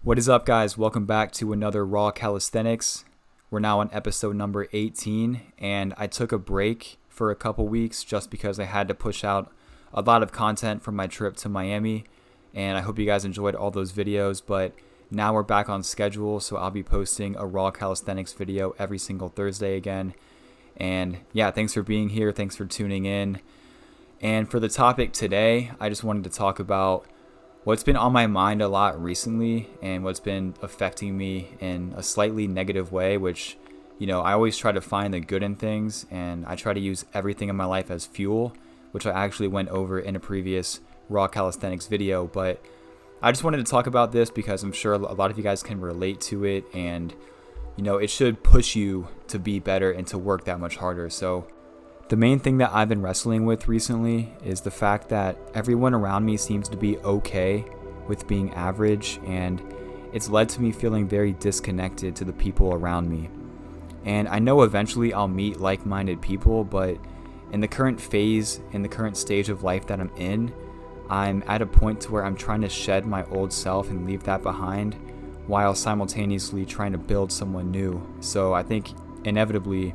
What is up, guys? Welcome back to another Raw Calisthenics. We're now on episode number 18, and I took a break for a couple weeks just because I had to push out a lot of content from my trip to Miami, and I hope you guys enjoyed all those videos, but now we're back on schedule, so I'll be posting a Raw Calisthenics video every single Thursday again. And yeah, thanks for being here. Thanks for tuning in. And for the topic today, I just wanted to talk about what's been on my mind a lot recently and what's been affecting me in a slightly negative way, which, I always try to find the good in things, and I try to use everything in my life as fuel, which I actually went over in a previous Raw Calisthenics video. But I just wanted to talk about this because I'm sure a lot of you guys can relate to it, and, it should push you to be better and to work that much harder. So the main thing that I've been wrestling with recently is the fact that everyone around me seems to be okay with being average, and it's led to me feeling very disconnected to the people around me. And I know eventually I'll meet like-minded people, but in the current phase, in the current stage of life that I'm in, I'm at a point to where I'm trying to shed my old self and leave that behind while simultaneously trying to build someone new. So I think inevitably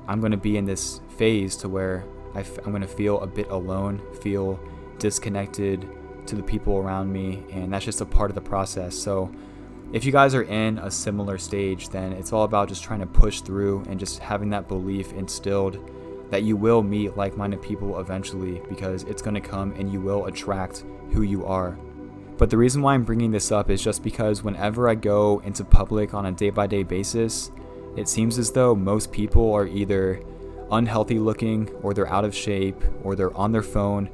I'm going to be in this phase to where I'm going to feel a bit alone, feel disconnected to the people around me, and that's just a part of the process. So if you guys are in a similar stage, then it's all about just trying to push through and just having that belief instilled that you will meet like-minded people eventually, because it's going to come and you will attract who you are. But the reason why I'm bringing this up is just because whenever I go into public on a day-by-day basis, it seems as though most people are either unhealthy looking, or they're out of shape, or they're on their phone,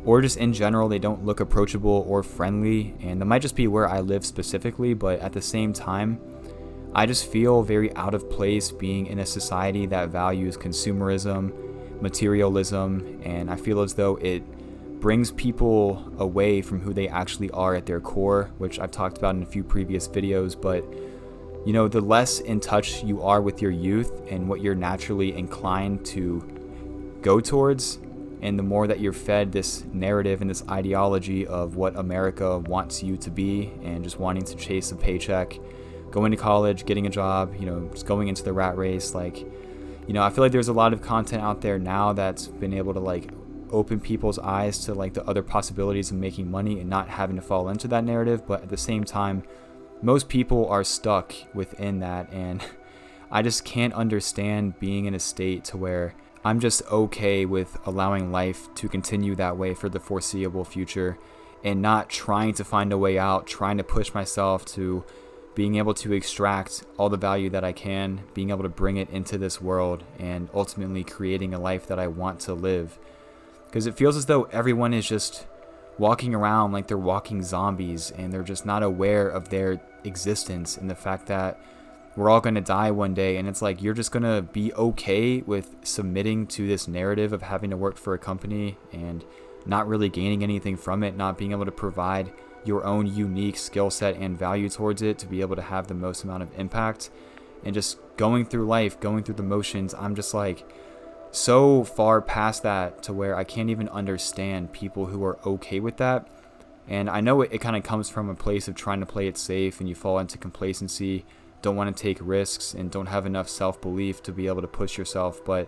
or just in general they don't look approachable or friendly. And that might just be where I live specifically, but at the same time, I just feel very out of place being in a society that values consumerism, materialism, and I feel as though it brings people away from who they actually are at their core, which I've talked about in a few previous videos. But the less in touch you are with your youth and what you're naturally inclined to go towards, and the more that you're fed this narrative and this ideology of what America wants you to be, and just wanting to chase a paycheck, going to college, getting a job, just going into the rat race. I feel like there's a lot of content out there now that's been able to open people's eyes to the other possibilities of making money and not having to fall into that narrative. But at the same time, most people are stuck within that, and I just can't understand being in a state to where I'm just okay with allowing life to continue that way for the foreseeable future and not trying to find a way out, trying to push myself to being able to extract all the value that I can, being able to bring it into this world, and ultimately creating a life that I want to live. Because it feels as though everyone is just walking around like they're walking zombies, and they're just not aware of their existence and the fact that we're all going to die one day. And it's like, you're just going to be okay with submitting to this narrative of having to work for a company and not really gaining anything from it, not being able to provide your own unique skill set and value towards it to be able to have the most amount of impact, and just going through life, going through the motions. I'm just so far past that to where I can't even understand people who are okay with that. And I know it kind of comes from a place of trying to play it safe, and you fall into complacency, don't want to take risks, and don't have enough self-belief to be able to push yourself. But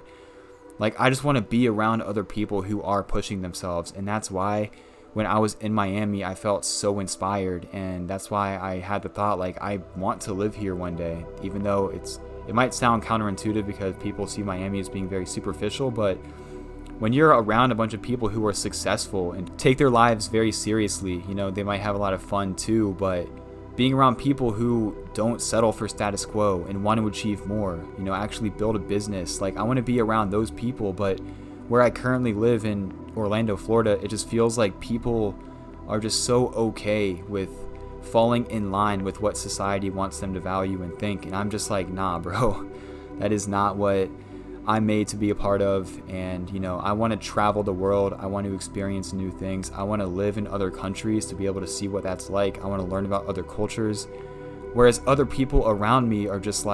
I just want to be around other people who are pushing themselves, and that's why when I was in Miami I felt so inspired, and that's why I had the thought I want to live here one day, even though it might sound counterintuitive because people see Miami as being very superficial. But when you're around a bunch of people who are successful and take their lives very seriously, they might have a lot of fun too, but being around people who don't settle for status quo and want to achieve more, actually build a business, I want to be around those people. But where I currently live in Orlando, Florida, it just feels like people are just so okay with falling in line with what society wants them to value and think. And I'm just nah, bro, that is not what I'm made to be a part of. And I want to travel the world, I want to experience new things, I want to live in other countries to be able to see what that's like, I want to learn about other cultures, whereas other people around me are just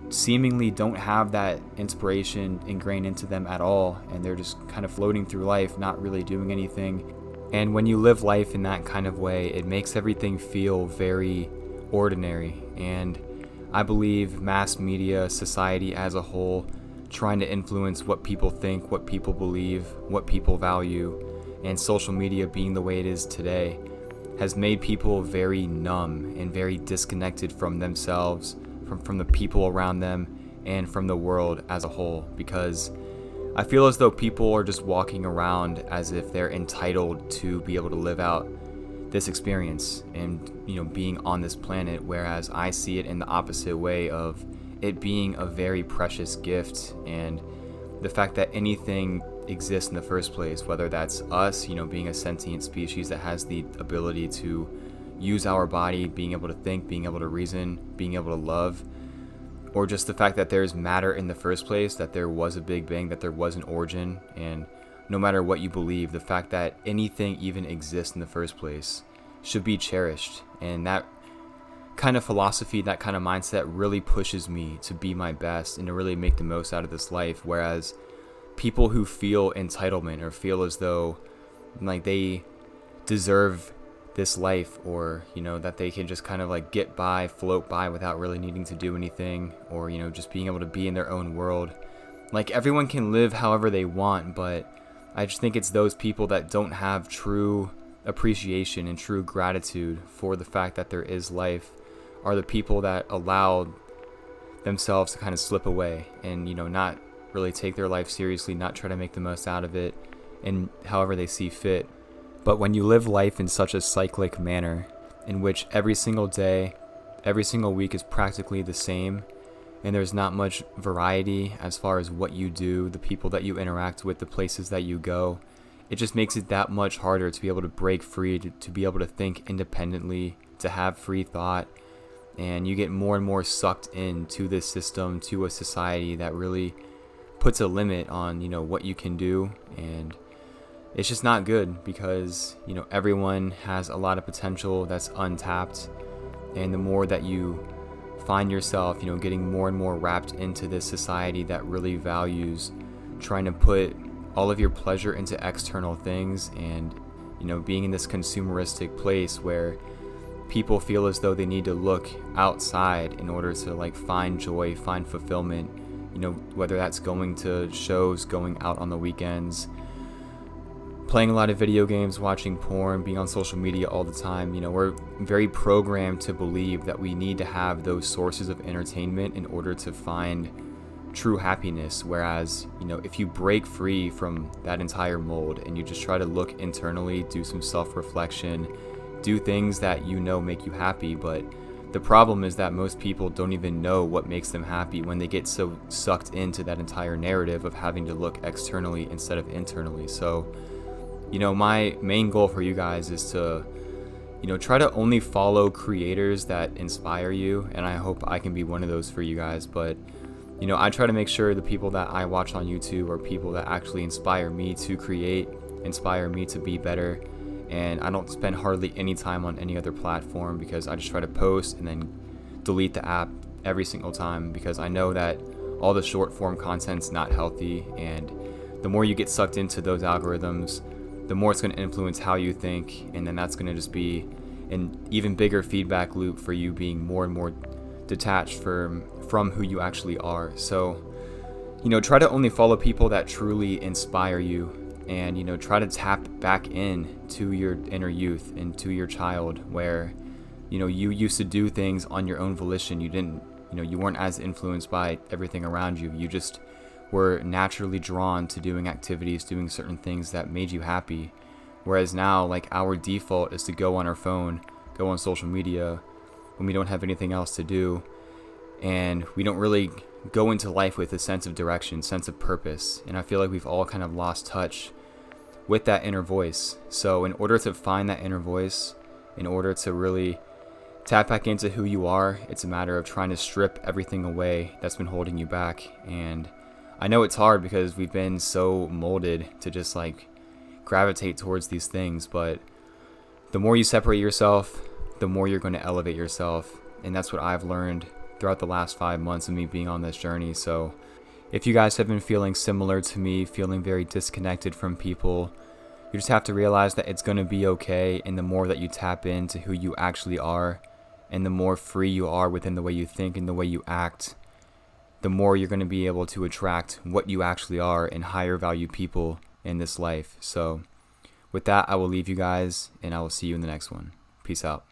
seemingly don't have that inspiration ingrained into them at all, and they're just kind of floating through life, not really doing anything. And when you live life in that kind of way, it makes everything feel very ordinary. And I believe mass media, society as a whole, trying to influence what people think, what people believe, what people value, and social media being the way it is today, has made people very numb and very disconnected from themselves, from the people around them, and from the world as a whole. Because I feel as though people are just walking around as if they're entitled to be able to live out this experience and, being on this planet, whereas I see it in the opposite way of it being a very precious gift, and the fact that anything exists in the first place, whether that's us, being a sentient species that has the ability to use our body, being able to think, being able to reason, being able to love, or just the fact that there's matter in the first place, that there was a big bang, that there was an origin. And no matter what you believe, the fact that anything even exists in the first place should be cherished. And that kind of philosophy, that kind of mindset really pushes me to be my best and to really make the most out of this life. Whereas people who feel entitlement or feel as though like they deserve this life, or that they can just kind of like get by, float by without really needing to do anything, or just being able to be in their own world. Like, everyone can live however they want, but I just think it's those people that don't have true appreciation and true gratitude for the fact that there is life are the people that allow themselves to kind of slip away and not really take their life seriously, not try to make the most out of it and however they see fit. But when you live life in such a cyclic manner, in which every single day, every single week is practically the same, and there's not much variety as far as what you do, the people that you interact with, the places that you go, it just makes it that much harder to be able to break free, to be able to think independently, to have free thought. And you get more and more sucked into this system, to a society that really puts a limit on, what you can do. And it's just not good, because everyone has a lot of potential that's untapped, and the more that you find yourself getting more and more wrapped into this society that really values trying to put all of your pleasure into external things, and being in this consumeristic place where people feel as though they need to look outside in order to like find joy, find fulfillment, whether that's going to shows, going out on the weekends, playing a lot of video games, watching porn, being on social media all the time. We're very programmed to believe that we need to have those sources of entertainment in order to find true happiness. Whereas, if you break free from that entire mold and you just try to look internally, do some self-reflection, do things that make you happy. But the problem is that most people don't even know what makes them happy when they get so sucked into that entire narrative of having to look externally instead of internally. So my main goal for you guys is to, try to only follow creators that inspire you. And I hope I can be one of those for you guys. But, I try to make sure the people that I watch on YouTube are people that actually inspire me to create, inspire me to be better. And I don't spend hardly any time on any other platform, because I just try to post and then delete the app every single time, because I know that all the short form content's not healthy. And the more you get sucked into those algorithms, the more it's going to influence how you think, and then that's going to just be an even bigger feedback loop for you being more and more detached from who you actually are. So, try to only follow people that truly inspire you, and try to tap back in to your inner youth and to your child, where you used to do things on your own volition. You weren't as influenced by everything around you. You just were naturally drawn to doing activities, doing certain things that made you happy. Whereas now, like, our default is to go on our phone, go on social media when we don't have anything else to do, and we don't really go into life with a sense of direction, sense of purpose. And I feel like we've all kind of lost touch with that inner voice. So in order to find that inner voice, in order to really tap back into who you are, it's a matter of trying to strip everything away that's been holding you back. And I know it's hard, because we've been so molded to just like gravitate towards these things, but the more you separate yourself, the more you're going to elevate yourself. And that's what I've learned throughout the last 5 months of me being on this journey. So if you guys have been feeling similar to me, feeling very disconnected from people, You just have to realize that it's going to be okay, and the more that you tap into who you actually are, and the more free you are within the way you think and the way you act, the more you're going to be able to attract what you actually are and higher value people in this life. So with that, I will leave you guys, and I will see you in the next one. Peace out.